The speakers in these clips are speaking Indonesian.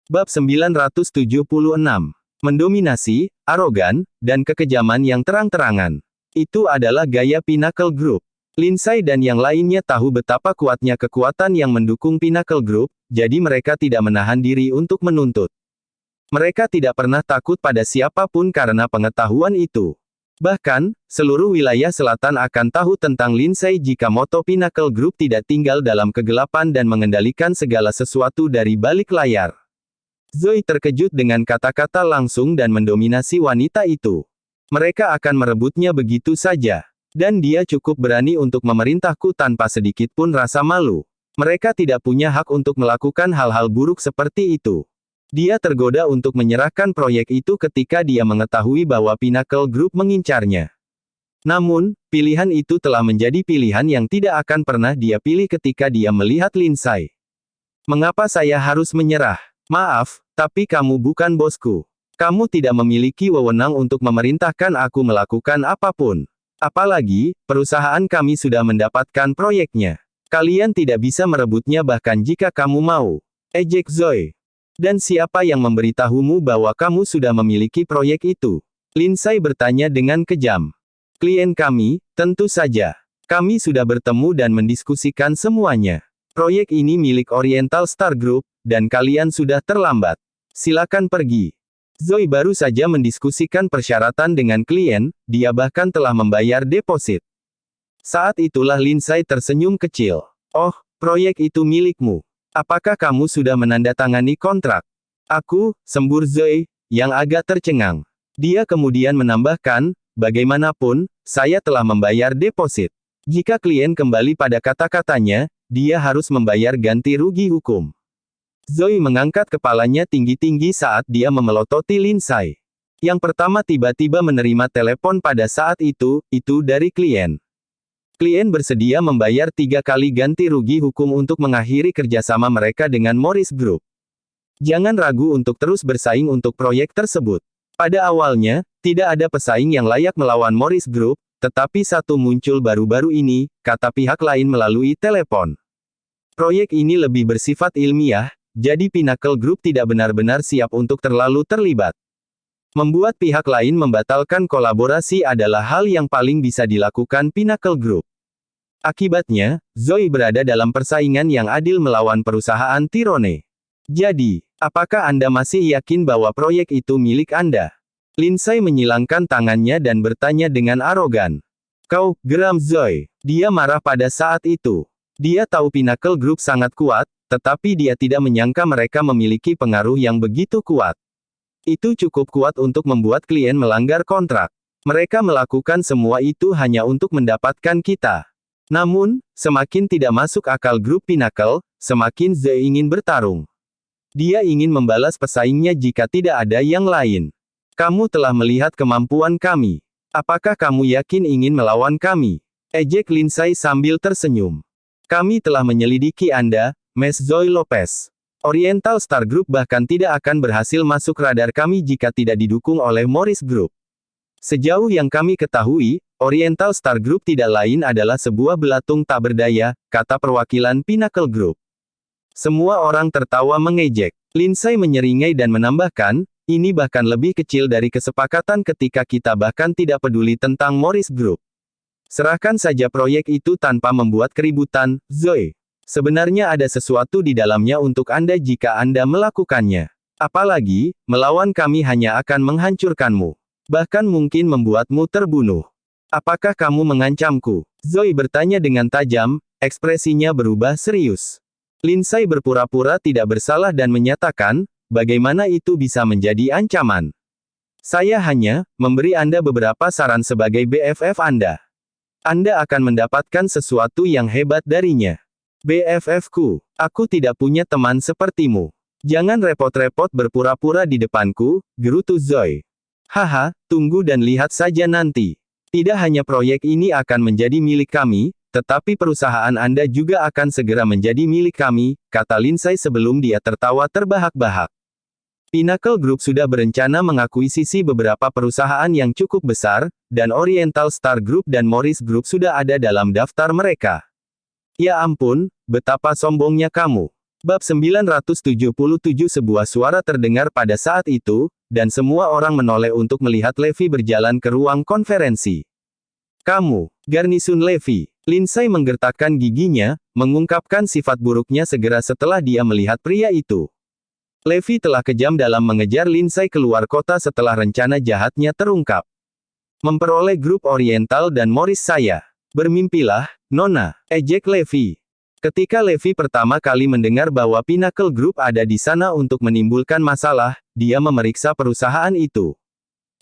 Bab 976. Mendominasi, arogan, dan kekejaman yang terang-terangan. Itu adalah gaya Pinnacle Group. Lindsay dan yang lainnya tahu betapa kuatnya kekuatan yang mendukung Pinnacle Group, jadi mereka tidak menahan diri untuk menuntut. Mereka tidak pernah takut pada siapapun karena pengetahuan itu. Bahkan, seluruh wilayah selatan akan tahu tentang Lindsay jika moto Pinnacle Group tidak tinggal dalam kegelapan dan mengendalikan segala sesuatu dari balik layar. Zoe terkejut dengan kata-kata langsung dan mendominasi wanita itu. Mereka akan merebutnya begitu saja. Dan dia cukup berani untuk memerintahku tanpa sedikit pun rasa malu. Mereka tidak punya hak untuk melakukan hal-hal buruk seperti itu. Dia tergoda untuk menyerahkan proyek itu ketika dia mengetahui bahwa Pinnacle Group mengincarnya. Namun, pilihan itu telah menjadi pilihan yang tidak akan pernah dia pilih ketika dia melihat Lindsay. Mengapa saya harus menyerah? Maaf, tapi kamu bukan bosku. Kamu tidak memiliki wewenang untuk memerintahkan aku melakukan apapun. Apalagi, perusahaan kami sudah mendapatkan proyeknya. Kalian tidak bisa merebutnya bahkan jika kamu mau. Ejek Zoe. Dan siapa yang memberitahumu bahwa kamu sudah memiliki proyek itu? Lindsay bertanya dengan kejam. Klien kami, tentu saja. Kami sudah bertemu dan mendiskusikan semuanya. Proyek ini milik Oriental Star Group, dan kalian sudah terlambat. Silakan pergi. Zoe baru saja mendiskusikan persyaratan dengan klien, dia bahkan telah membayar deposit. Saat itulah Lindsay tersenyum kecil. Oh, proyek itu milikmu. Apakah kamu sudah menandatangani kontrak? Aku, sembur Zoe, yang agak tercengang. Dia kemudian menambahkan, bagaimanapun, saya telah membayar deposit. Jika klien kembali pada kata-katanya, dia harus membayar ganti rugi hukum. Zoe mengangkat kepalanya tinggi-tinggi saat dia memelototi Lindsay. Yang pertama tiba-tiba menerima telepon pada saat itu dari klien. Klien bersedia membayar 3 kali ganti rugi hukum untuk mengakhiri kerjasama mereka dengan Morris Group. Jangan ragu untuk terus bersaing untuk proyek tersebut. Pada awalnya, tidak ada pesaing yang layak melawan Morris Group, tetapi satu muncul baru-baru ini, kata pihak lain melalui telepon. Proyek ini lebih bersifat ilmiah, jadi Pinnacle Group tidak benar-benar siap untuk terlalu terlibat. Membuat pihak lain membatalkan kolaborasi adalah hal yang paling bisa dilakukan Pinnacle Group. Akibatnya, Zoe berada dalam persaingan yang adil melawan perusahaan Tyrone. Jadi, apakah Anda masih yakin bahwa proyek itu milik Anda? Lindsay menyilangkan tangannya dan bertanya dengan arogan. Kau, geram Zoe. Dia marah pada saat itu. Dia tahu Pinnacle Group sangat kuat, tetapi dia tidak menyangka mereka memiliki pengaruh yang begitu kuat. Itu cukup kuat untuk membuat klien melanggar kontrak. Mereka melakukan semua itu hanya untuk mendapatkan kita. Namun, semakin tidak masuk akal grup Pinnacle, semakin Zoe ingin bertarung. Dia ingin membalas pesaingnya jika tidak ada yang lain. Kamu telah melihat kemampuan kami. Apakah kamu yakin ingin melawan kami? Ejek Lindsay sambil tersenyum. Kami telah menyelidiki Anda, Ms. Zoe Lopez. Oriental Star Group bahkan tidak akan berhasil masuk radar kami jika tidak didukung oleh Morris Group. Sejauh yang kami ketahui, Oriental Star Group tidak lain adalah sebuah belatung tak berdaya, kata perwakilan Pinnacle Group. Semua orang tertawa mengejek. Lindsay menyeringai dan menambahkan, ini bahkan lebih kecil dari kesepakatan ketika kita bahkan tidak peduli tentang Morris Group. Serahkan saja proyek itu tanpa membuat keributan, Zoe. Sebenarnya ada sesuatu di dalamnya untuk Anda jika Anda melakukannya. Apalagi, melawan kami hanya akan menghancurkanmu. Bahkan mungkin membuatmu terbunuh. Apakah kamu mengancamku? Zoe bertanya dengan tajam, ekspresinya berubah serius. Lindsay berpura-pura tidak bersalah dan menyatakan, bagaimana itu bisa menjadi ancaman? Saya hanya memberi Anda beberapa saran sebagai BFF Anda. Anda akan mendapatkan sesuatu yang hebat darinya. BFF-ku, aku tidak punya teman sepertimu. Jangan repot-repot berpura-pura di depanku, gerutu Zoe. Haha, tunggu dan lihat saja nanti. Tidak hanya proyek ini akan menjadi milik kami, tetapi perusahaan Anda juga akan segera menjadi milik kami, kata Lindsay sebelum dia tertawa terbahak-bahak. Pinnacle Group sudah berencana mengakuisisi beberapa perusahaan yang cukup besar, dan Oriental Star Group dan Morris Group sudah ada dalam daftar mereka. Ya ampun, betapa sombongnya kamu. Bab 977 sebuah suara terdengar pada saat itu, dan semua orang menoleh untuk melihat Levi berjalan ke ruang konferensi. Kamu, Garnisun Levi. Lindsay menggertakkan giginya, mengungkapkan sifat buruknya segera setelah dia melihat pria itu. Levi telah kejam dalam mengejar Lindsay keluar kota setelah rencana jahatnya terungkap. Memperoleh grup Oriental dan Morris saya. Bermimpilah, Nona, ejek Levi. Ketika Levi pertama kali mendengar bahwa Pinnacle Group ada di sana untuk menimbulkan masalah, dia memeriksa perusahaan itu.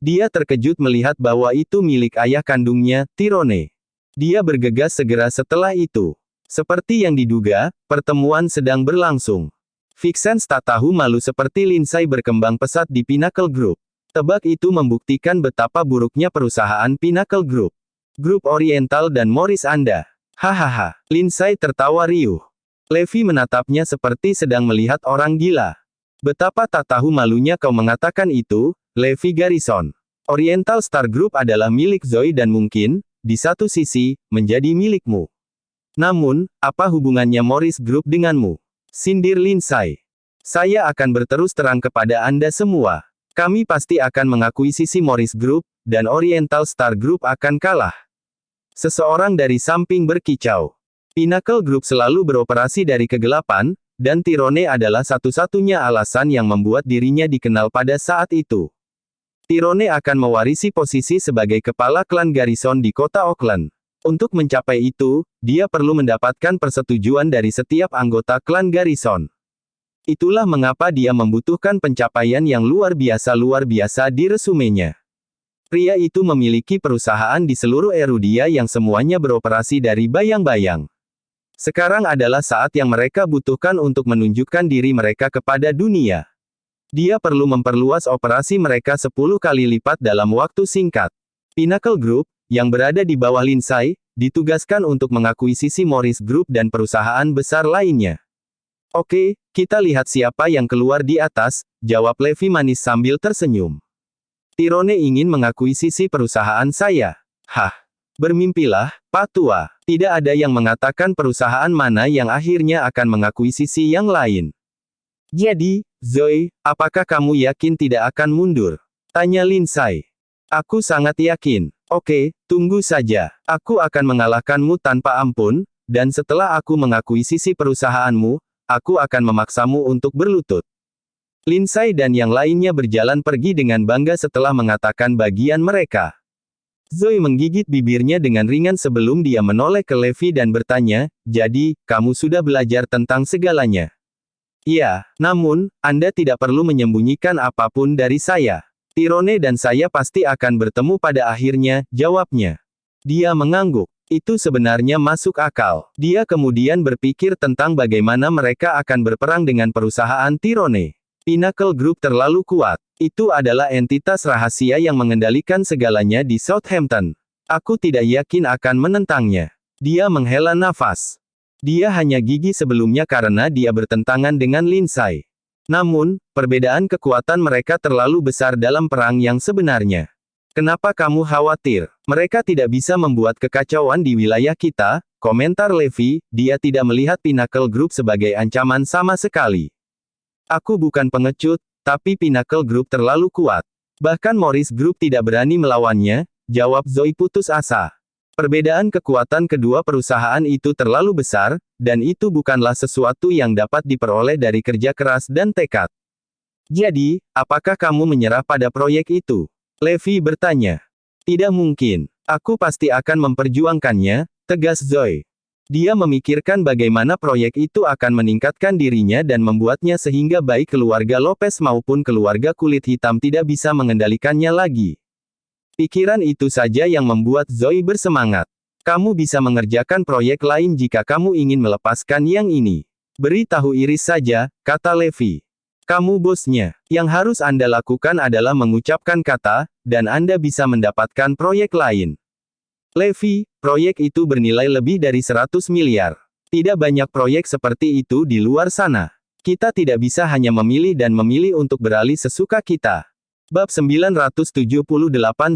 Dia terkejut melihat bahwa itu milik ayah kandungnya, Tyrone. Dia bergegas segera setelah itu. Seperti yang diduga, pertemuan sedang berlangsung. Vixens tak tahu malu seperti Lindsay berkembang pesat di Pinnacle Group. Tebak itu membuktikan betapa buruknya perusahaan Pinnacle Group. Grup Oriental dan Morris Anda. Hahaha, Lindsay tertawa riuh. Levi menatapnya seperti sedang melihat orang gila. Betapa tak tahu malunya kau mengatakan itu, Levi Garrison. Oriental Star Group adalah milik Zoe dan mungkin, di satu sisi, menjadi milikmu. Namun, apa hubungannya Morris Group denganmu? Sindir Lindsay. Saya akan berterus terang kepada Anda semua. Kami pasti akan mengakuisisi Morris Group, dan Oriental Star Group akan kalah. Seseorang dari samping berkicau. Pinnacle Group selalu beroperasi dari kegelapan, dan Tyrone adalah satu-satunya alasan yang membuat dirinya dikenal pada saat itu. Tyrone akan mewarisi posisi sebagai kepala klan Garrison di kota Auckland. Untuk mencapai itu, dia perlu mendapatkan persetujuan dari setiap anggota klan Garrison. Itulah mengapa dia membutuhkan pencapaian yang luar biasa di resumenya. Pria itu memiliki perusahaan di seluruh Erudia yang semuanya beroperasi dari bayang-bayang. Sekarang adalah saat yang mereka butuhkan untuk menunjukkan diri mereka kepada dunia. Dia perlu memperluas operasi mereka 10 kali lipat dalam waktu singkat. Pinnacle Group, yang berada di bawah Lindsay, ditugaskan untuk mengakuisisi Morris Group dan perusahaan besar lainnya. Oke, kita lihat siapa yang keluar di atas, jawab Levi manis sambil tersenyum. Tyrone ingin mengakuisisi perusahaan saya. Hah. Bermimpilah, Pak Tua. Tidak ada yang mengatakan perusahaan mana yang akhirnya akan mengakuisisi yang lain. Jadi, Zoe, apakah kamu yakin tidak akan mundur? Tanya Lindsay. Aku sangat yakin. Oke, tunggu saja. Aku akan mengalahkanmu tanpa ampun, dan setelah aku mengakuisisi perusahaanmu, aku akan memaksamu untuk berlutut. Lindsay dan yang lainnya berjalan pergi dengan bangga setelah mengatakan bagian mereka. Zoe menggigit bibirnya dengan ringan sebelum dia menoleh ke Levi dan bertanya, jadi, kamu sudah belajar tentang segalanya? Ya, namun, Anda tidak perlu menyembunyikan apapun dari saya. Tyrone dan saya pasti akan bertemu pada akhirnya, jawabnya. Dia mengangguk. Itu sebenarnya masuk akal. Dia kemudian berpikir tentang bagaimana mereka akan berperang dengan perusahaan Tyrone. Pinnacle Group terlalu kuat. Itu adalah entitas rahasia yang mengendalikan segalanya di Southampton. Aku tidak yakin akan menentangnya. Dia menghela nafas. Dia hanya gigi sebelumnya karena dia bertentangan dengan Lindsay. Namun, perbedaan kekuatan mereka terlalu besar dalam perang yang sebenarnya. Kenapa kamu khawatir? Mereka tidak bisa membuat kekacauan di wilayah kita, komentar Levi. Dia tidak melihat Pinnacle Group sebagai ancaman sama sekali. Aku bukan pengecut, tapi Pinnacle Group terlalu kuat. Bahkan Morris Group tidak berani melawannya, jawab Zoe putus asa. Perbedaan kekuatan kedua perusahaan itu terlalu besar, dan itu bukanlah sesuatu yang dapat diperoleh dari kerja keras dan tekad. Jadi, apakah kamu menyerah pada proyek itu? Levi bertanya. Tidak mungkin. Aku pasti akan memperjuangkannya, tegas Zoe. Dia memikirkan bagaimana proyek itu akan meningkatkan dirinya dan membuatnya sehingga baik keluarga Lopez maupun keluarga kulit hitam tidak bisa mengendalikannya lagi. Pikiran itu saja yang membuat Zoe bersemangat. Kamu bisa mengerjakan proyek lain jika kamu ingin melepaskan yang ini. Beritahu Iris saja, kata Levi. Kamu bosnya. Yang harus Anda lakukan adalah mengucapkan kata, dan Anda bisa mendapatkan proyek lain. Levi, proyek itu bernilai lebih dari 100 miliar. Tidak banyak proyek seperti itu di luar sana. Kita tidak bisa hanya memilih dan memilih untuk beralih sesuka kita. Bab 978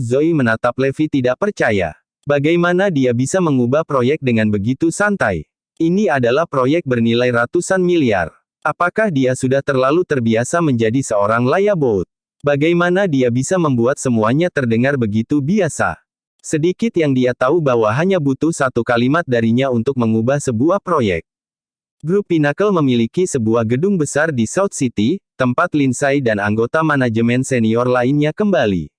Zoe menatap Levi tidak percaya. Bagaimana dia bisa mengubah proyek dengan begitu santai? Ini adalah proyek bernilai ratusan miliar. Apakah dia sudah terlalu terbiasa menjadi seorang layabouts? Bagaimana dia bisa membuat semuanya terdengar begitu biasa? Sedikit yang dia tahu bahwa hanya butuh satu kalimat darinya untuk mengubah sebuah proyek. Grup Pinnacle memiliki sebuah gedung besar di South City, tempat Lindsay dan anggota manajemen senior lainnya kembali.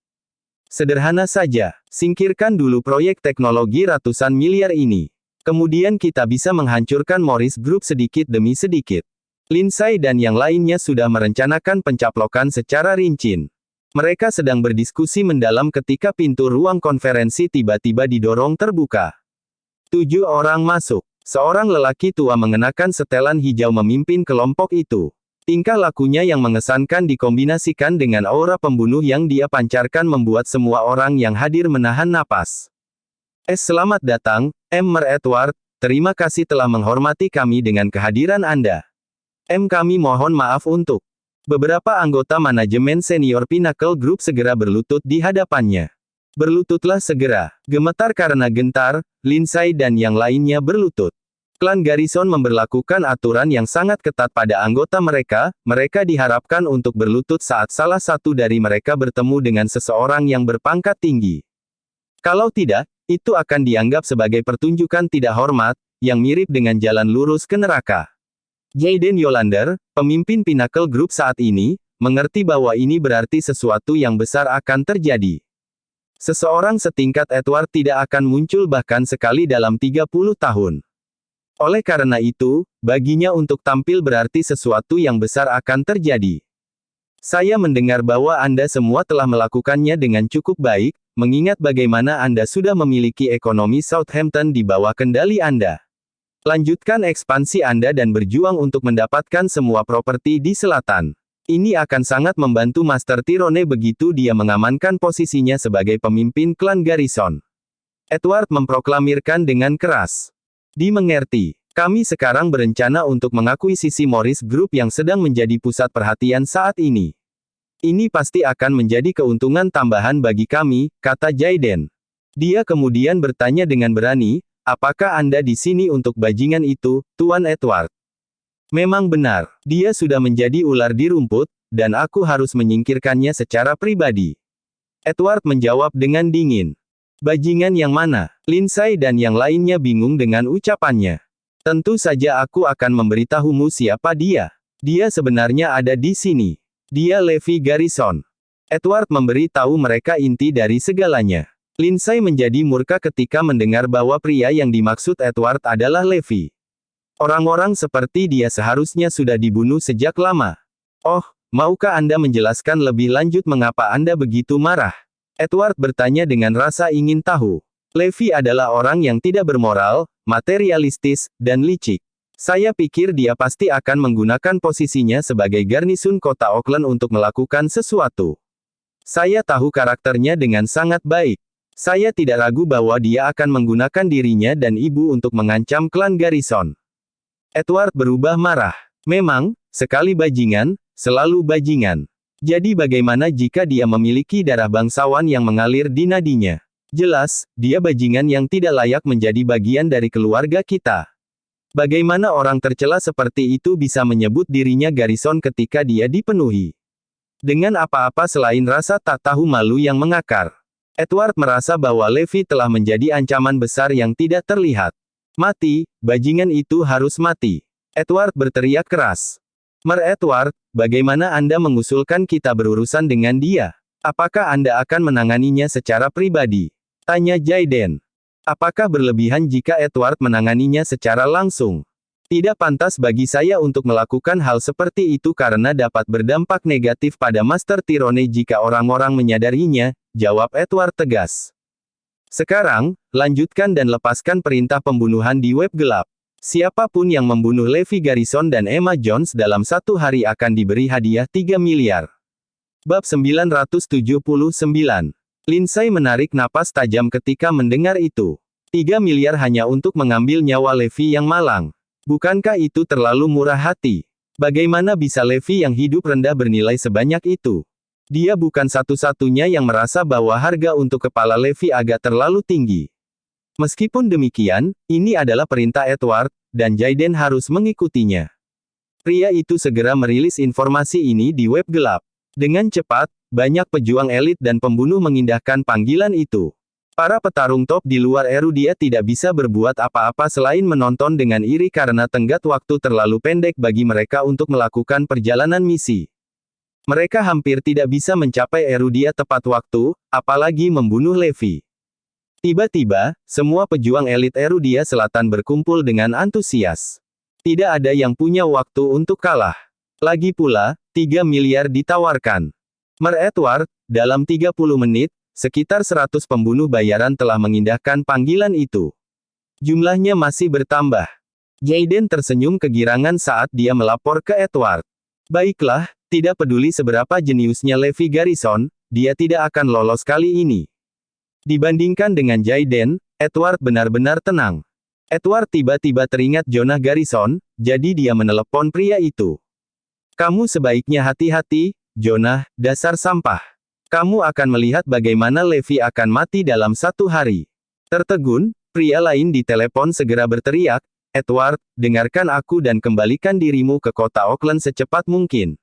Sederhana saja, singkirkan dulu proyek teknologi ratusan miliar ini. Kemudian kita bisa menghancurkan Morris Group sedikit demi sedikit. Lindsay dan yang lainnya sudah merencanakan pencaplokan secara rinci. Mereka sedang berdiskusi mendalam ketika pintu ruang konferensi tiba-tiba didorong terbuka. 7 orang masuk. Seorang lelaki tua mengenakan setelan hijau memimpin kelompok itu. Tingkah lakunya yang mengesankan dikombinasikan dengan aura pembunuh yang dia pancarkan membuat semua orang yang hadir menahan napas. Selamat datang, Mr. Edward. Terima kasih telah menghormati kami dengan kehadiran Anda. Kami mohon maaf untuk. Beberapa anggota manajemen senior Pinnacle Group segera berlutut di hadapannya. Berlututlah segera. Gemetar karena gentar, Lindsay dan yang lainnya berlutut. Klan Garrison memberlakukan aturan yang sangat ketat pada anggota mereka. Mereka diharapkan untuk berlutut saat salah satu dari mereka bertemu dengan seseorang yang berpangkat tinggi. Kalau tidak, itu akan dianggap sebagai pertunjukan tidak hormat, yang mirip dengan jalan lurus ke neraka. Jayden Yolander, pemimpin Pinnacle Group saat ini, mengerti bahwa ini berarti sesuatu yang besar akan terjadi. Seseorang setingkat Edward tidak akan muncul bahkan sekali dalam 30 tahun. Oleh karena itu, baginya untuk tampil berarti sesuatu yang besar akan terjadi. Saya mendengar bahwa Anda semua telah melakukannya dengan cukup baik, mengingat bagaimana Anda sudah memiliki ekonomi Southampton di bawah kendali Anda. Lanjutkan ekspansi Anda dan berjuang untuk mendapatkan semua properti di selatan. Ini akan sangat membantu Master Tyrone begitu dia mengamankan posisinya sebagai pemimpin klan Garrison. Edward memproklamirkan dengan keras. Dimengerti. Kami sekarang berencana untuk mengakuisisi Morris Group yang sedang menjadi pusat perhatian saat ini. Ini pasti akan menjadi keuntungan tambahan bagi kami, kata Jayden. Dia kemudian bertanya dengan berani, apakah Anda di sini untuk bajingan itu, Tuan Edward? Memang benar, dia sudah menjadi ular di rumput, dan aku harus menyingkirkannya secara pribadi. Edward menjawab dengan dingin. Bajingan yang mana? Lindsay dan yang lainnya bingung dengan ucapannya. Tentu saja aku akan memberitahumu siapa dia. Dia sebenarnya ada di sini. Dia Levi Garrison. Edward memberi tahu mereka inti dari segalanya. Lindsay menjadi murka ketika mendengar bahwa pria yang dimaksud Edward adalah Levi. Orang-orang seperti dia seharusnya sudah dibunuh sejak lama. Oh, maukah Anda menjelaskan lebih lanjut mengapa Anda begitu marah? Edward bertanya dengan rasa ingin tahu. Levi adalah orang yang tidak bermoral, materialistis, dan licik. Saya pikir dia pasti akan menggunakan posisinya sebagai garnisun kota Auckland untuk melakukan sesuatu. Saya tahu karakternya dengan sangat baik. Saya tidak ragu bahwa dia akan menggunakan dirinya dan ibu untuk mengancam klan Garrison. Edward berubah marah. Memang, sekali bajingan, selalu bajingan. Jadi bagaimana jika dia memiliki darah bangsawan yang mengalir di nadinya? Jelas, dia bajingan yang tidak layak menjadi bagian dari keluarga kita. Bagaimana orang tercela seperti itu bisa menyebut dirinya Garrison ketika dia dipenuhi dengan apa-apa selain rasa tak tahu malu yang mengakar? Edward merasa bahwa Levi telah menjadi ancaman besar yang tidak terlihat. Mati, bajingan itu harus mati. Edward berteriak keras. Mer Edward, bagaimana Anda mengusulkan kita berurusan dengan dia? Apakah Anda akan menanganinya secara pribadi? Tanya Jayden. Apakah berlebihan jika Edward menanganinya secara langsung? Tidak pantas bagi saya untuk melakukan hal seperti itu karena dapat berdampak negatif pada Master Tyrone jika orang-orang menyadarinya, jawab Edward tegas. Sekarang, lanjutkan dan lepaskan perintah pembunuhan di web gelap. Siapapun yang membunuh Levi Garrison dan Emma Jones dalam 1 hari akan diberi hadiah 3 miliar. Bab 979. Lindsay menarik napas tajam ketika mendengar itu. 3 miliar hanya untuk mengambil nyawa Levi yang malang. Bukankah itu terlalu murah hati? Bagaimana bisa Levi yang hidup rendah bernilai sebanyak itu? Dia bukan satu-satunya yang merasa bahwa harga untuk kepala Levi agak terlalu tinggi. Meskipun demikian, ini adalah perintah Edward, dan Jayden harus mengikutinya. Pria itu segera merilis informasi ini di web gelap. Dengan cepat, banyak pejuang elit dan pembunuh mengindahkan panggilan itu. Para petarung top di luar Erudia tidak bisa berbuat apa-apa selain menonton dengan iri karena tenggat waktu terlalu pendek bagi mereka untuk melakukan perjalanan misi. Mereka hampir tidak bisa mencapai Erudia tepat waktu, apalagi membunuh Levi. Tiba-tiba, semua pejuang elit Erudia Selatan berkumpul dengan antusias. Tidak ada yang punya waktu untuk kalah. Lagi pula, 3 miliar ditawarkan. Mer Edward, dalam 30 menit, sekitar 100 pembunuh bayaran telah mengindahkan panggilan itu. Jumlahnya masih bertambah. Jaden tersenyum kegirangan saat dia melapor ke Edward. Baiklah, tidak peduli seberapa jeniusnya Levi Garrison, dia tidak akan lolos kali ini. Dibandingkan dengan Jaden, Edward benar-benar tenang. Edward tiba-tiba teringat Jonah Garrison, jadi dia menelepon pria itu. Kamu sebaiknya hati-hati, Jonah, dasar sampah. Kamu akan melihat bagaimana Levi akan mati dalam 1 hari. Tertegun, pria lain di telepon segera berteriak, Edward, dengarkan aku dan kembalikan dirimu ke kota Auckland secepat mungkin.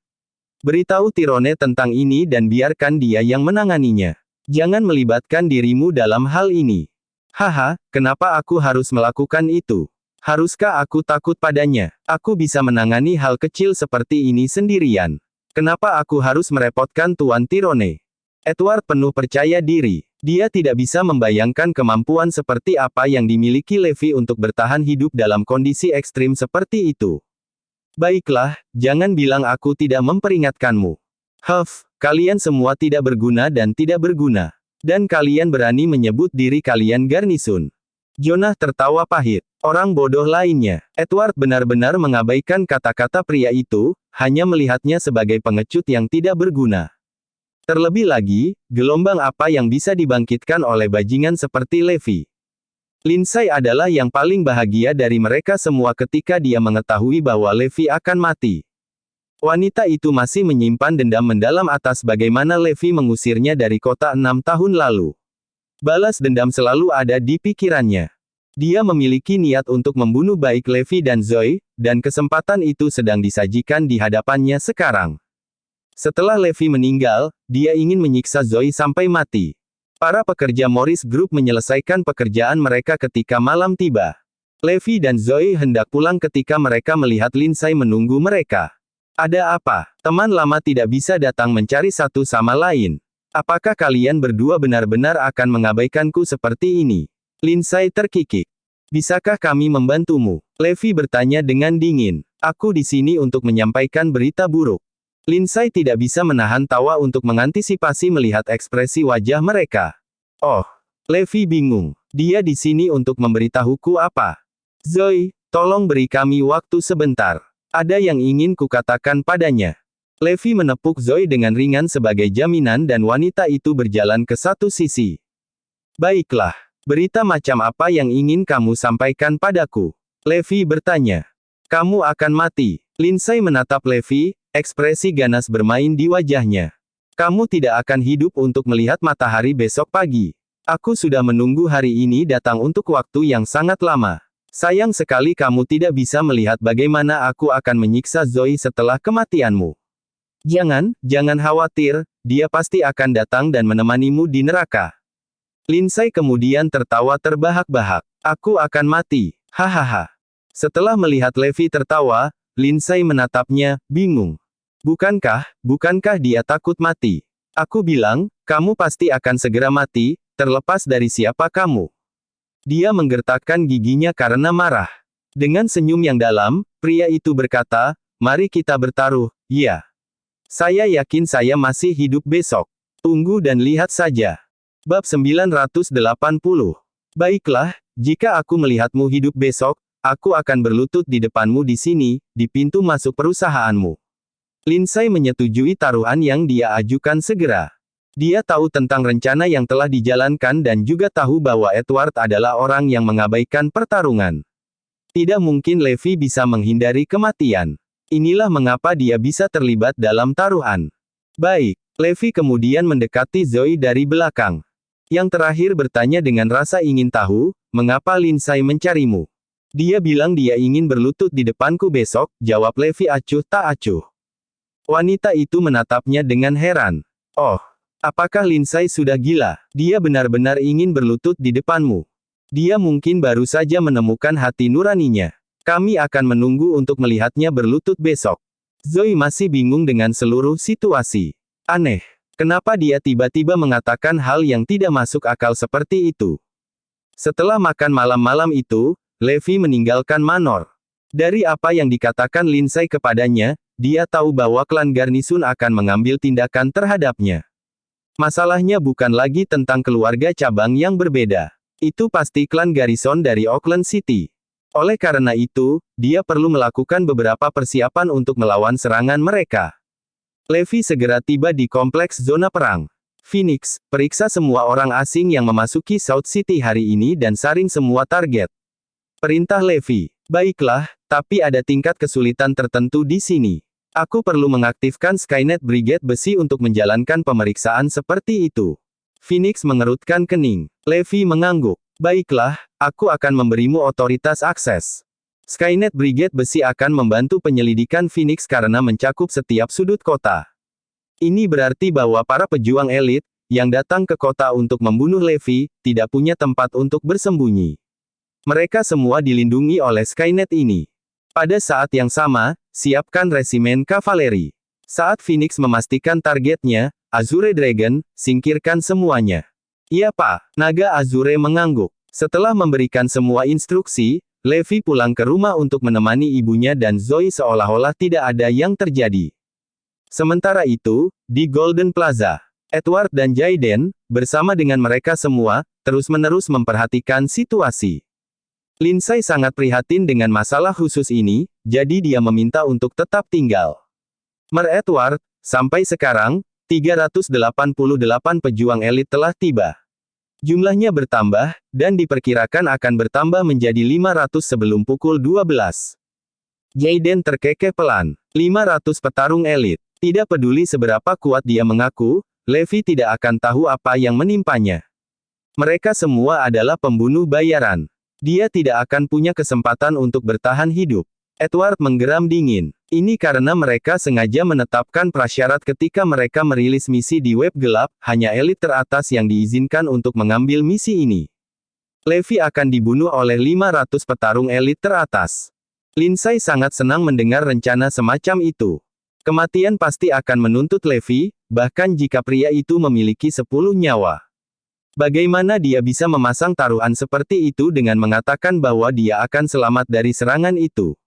Beritahu Tyrone tentang ini dan biarkan dia yang menanganinya. Jangan melibatkan dirimu dalam hal ini. Haha, kenapa aku harus melakukan itu? Haruskah aku takut padanya? Aku bisa menangani hal kecil seperti ini sendirian. Kenapa aku harus merepotkan Tuan Tyrone? Edward penuh percaya diri. Dia tidak bisa membayangkan kemampuan seperti apa yang dimiliki Levi untuk bertahan hidup dalam kondisi ekstrim seperti itu. Baiklah, jangan bilang aku tidak memperingatkanmu. Huff, kalian semua tidak berguna dan tidak berguna. Dan kalian berani menyebut diri kalian garnisun. Jonah tertawa pahit. Orang bodoh lainnya. Edward benar-benar mengabaikan kata-kata pria itu, hanya melihatnya sebagai pengecut yang tidak berguna. Terlebih lagi, gelombang apa yang bisa dibangkitkan oleh bajingan seperti Levi? Lindsay adalah yang paling bahagia dari mereka semua ketika dia mengetahui bahwa Levi akan mati. Wanita itu masih menyimpan dendam mendalam atas bagaimana Levi mengusirnya dari kota 6 tahun lalu. Balas dendam selalu ada di pikirannya. Dia memiliki niat untuk membunuh baik Levi dan Zoe, dan kesempatan itu sedang disajikan di hadapannya sekarang. Setelah Levi meninggal, dia ingin menyiksa Zoe sampai mati. Para pekerja Morris Group menyelesaikan pekerjaan mereka ketika malam tiba. Levi dan Zoe hendak pulang ketika mereka melihat Lindsay menunggu mereka. Ada apa? Teman lama tidak bisa datang mencari satu sama lain. Apakah kalian berdua benar-benar akan mengabaikanku seperti ini? Lindsay terkikik. Bisakah kami membantumu? Levi bertanya dengan dingin. Aku di sini untuk menyampaikan berita buruk. Lindsay tidak bisa menahan tawa untuk mengantisipasi melihat ekspresi wajah mereka. Oh, Levi bingung. Dia di sini untuk memberitahuku apa? Zoe, tolong beri kami waktu sebentar. Ada yang ingin kukatakan padanya. Levi menepuk Zoe dengan ringan sebagai jaminan dan wanita itu berjalan ke satu sisi. Baiklah, berita macam apa yang ingin kamu sampaikan padaku? Levi bertanya. Kamu akan mati. Lindsay menatap Levi, ekspresi ganas bermain di wajahnya. Kamu tidak akan hidup untuk melihat matahari besok pagi. Aku sudah menunggu hari ini datang untuk waktu yang sangat lama. Sayang sekali kamu tidak bisa melihat bagaimana aku akan menyiksa Zoe setelah kematianmu. Jangan khawatir, dia pasti akan datang dan menemanimu di neraka. Lindsay kemudian tertawa terbahak-bahak. Aku akan mati, hahaha. Setelah melihat Levi tertawa, Lindsay menatapnya, bingung. Bukankah dia takut mati? Aku bilang, kamu pasti akan segera mati, terlepas dari siapa kamu. Dia menggertakkan giginya karena marah. Dengan senyum yang dalam, pria itu berkata, mari kita bertaruh, ya. Saya yakin saya masih hidup besok. Tunggu dan lihat saja. Bab 980. Baiklah, jika aku melihatmu hidup besok, aku akan berlutut di depanmu di sini, di pintu masuk perusahaanmu. Lindsay menyetujui taruhan yang dia ajukan segera. Dia tahu tentang rencana yang telah dijalankan dan juga tahu bahwa Edward adalah orang yang mengabaikan pertarungan. Tidak mungkin Levi bisa menghindari kematian. Inilah mengapa dia bisa terlibat dalam taruhan. Baik, Levi kemudian mendekati Zoe dari belakang. Yang terakhir bertanya dengan rasa ingin tahu, mengapa Lindsay mencarimu? Dia bilang dia ingin berlutut di depanku besok, jawab Levi acuh tak acuh. Wanita itu menatapnya dengan heran. Oh, apakah Lindsay sudah gila? Dia benar-benar ingin berlutut di depanmu. Dia mungkin baru saja menemukan hati nuraninya. Kami akan menunggu untuk melihatnya berlutut besok. Zoe masih bingung dengan seluruh situasi. Aneh. Kenapa dia tiba-tiba mengatakan hal yang tidak masuk akal seperti itu? Setelah makan malam-malam itu, Levi meninggalkan Manor. Dari apa yang dikatakan Lindsay kepadanya, dia tahu bahwa klan Garnison akan mengambil tindakan terhadapnya. Masalahnya bukan lagi tentang keluarga cabang yang berbeda. Itu pasti klan Garrison dari Auckland City. Oleh karena itu, dia perlu melakukan beberapa persiapan untuk melawan serangan mereka. Levi segera tiba di kompleks zona perang. Phoenix, periksa semua orang asing yang memasuki South City hari ini dan saring semua target. Perintah Levi. Baiklah, tapi ada tingkat kesulitan tertentu di sini. Aku perlu mengaktifkan Skynet Brigade besi untuk menjalankan pemeriksaan seperti itu. Phoenix mengerutkan kening. Levi mengangguk. Baiklah, aku akan memberimu otoritas akses. Skynet Brigade besi akan membantu penyelidikan Phoenix karena mencakup setiap sudut kota. Ini berarti bahwa para pejuang elit, yang datang ke kota untuk membunuh Levi, tidak punya tempat untuk bersembunyi. Mereka semua dilindungi oleh Skynet ini. Pada saat yang sama, siapkan resimen kavaleri. Saat Phoenix memastikan targetnya, Azure Dragon, singkirkan semuanya. Iya Pak, Naga Azure mengangguk. Setelah memberikan semua instruksi, Levi pulang ke rumah untuk menemani ibunya dan Zoe seolah-olah tidak ada yang terjadi. Sementara itu, di Golden Plaza, Edward dan Jayden, bersama dengan mereka semua, terus-menerus memperhatikan situasi. Lindsay sangat prihatin dengan masalah khusus ini, jadi dia meminta untuk tetap tinggal. Edward, sampai sekarang, 388 pejuang elit telah tiba. Jumlahnya bertambah, dan diperkirakan akan bertambah menjadi 500 sebelum pukul 12. Jayden terkekeh pelan. 500 petarung elit. Tidak peduli seberapa kuat dia mengaku, Levi tidak akan tahu apa yang menimpanya. Mereka semua adalah pembunuh bayaran. Dia tidak akan punya kesempatan untuk bertahan hidup. Edward menggeram dingin. Ini karena mereka sengaja menetapkan prasyarat ketika mereka merilis misi di web gelap, hanya elit teratas yang diizinkan untuk mengambil misi ini. Levi akan dibunuh oleh 500 petarung elit teratas. Lindsay sangat senang mendengar rencana semacam itu. Kematian pasti akan menuntut Levi, bahkan jika pria itu memiliki 10 nyawa. Bagaimana dia bisa memasang taruhan seperti itu dengan mengatakan bahwa dia akan selamat dari serangan itu?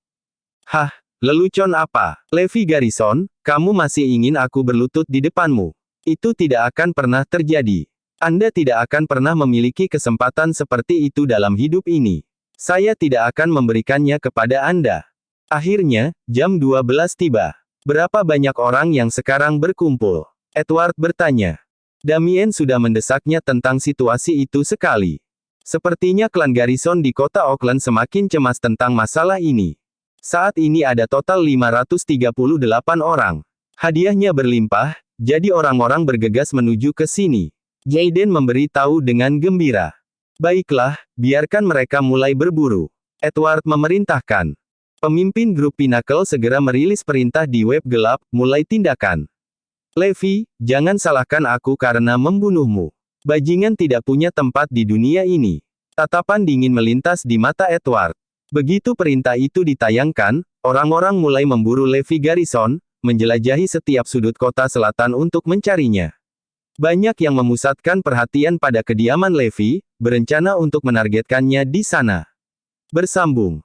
Hah, lelucon apa? Levi Garrison, kamu masih ingin aku berlutut di depanmu? Itu tidak akan pernah terjadi. Anda tidak akan pernah memiliki kesempatan seperti itu dalam hidup ini. Saya tidak akan memberikannya kepada Anda. Akhirnya, jam 12 tiba. Berapa banyak orang yang sekarang berkumpul? Edward bertanya. Damien sudah mendesaknya tentang situasi itu sekali. Sepertinya klan Garrison di kota Auckland semakin cemas tentang masalah ini. Saat ini ada total 538 orang. Hadiahnya berlimpah, jadi orang-orang bergegas menuju ke sini. Jayden memberi tahu dengan gembira. Baiklah, biarkan mereka mulai berburu. Edward memerintahkan. Pemimpin grup Pinnacle segera merilis perintah di web gelap, mulai tindakan. Levi, jangan salahkan aku karena membunuhmu. Bajingan tidak punya tempat di dunia ini. Tatapan dingin melintas di mata Edward. Begitu perintah itu ditayangkan, orang-orang mulai memburu Levi Garrison, menjelajahi setiap sudut kota selatan untuk mencarinya. Banyak yang memusatkan perhatian pada kediaman Levi, berencana untuk menargetkannya di sana. Bersambung.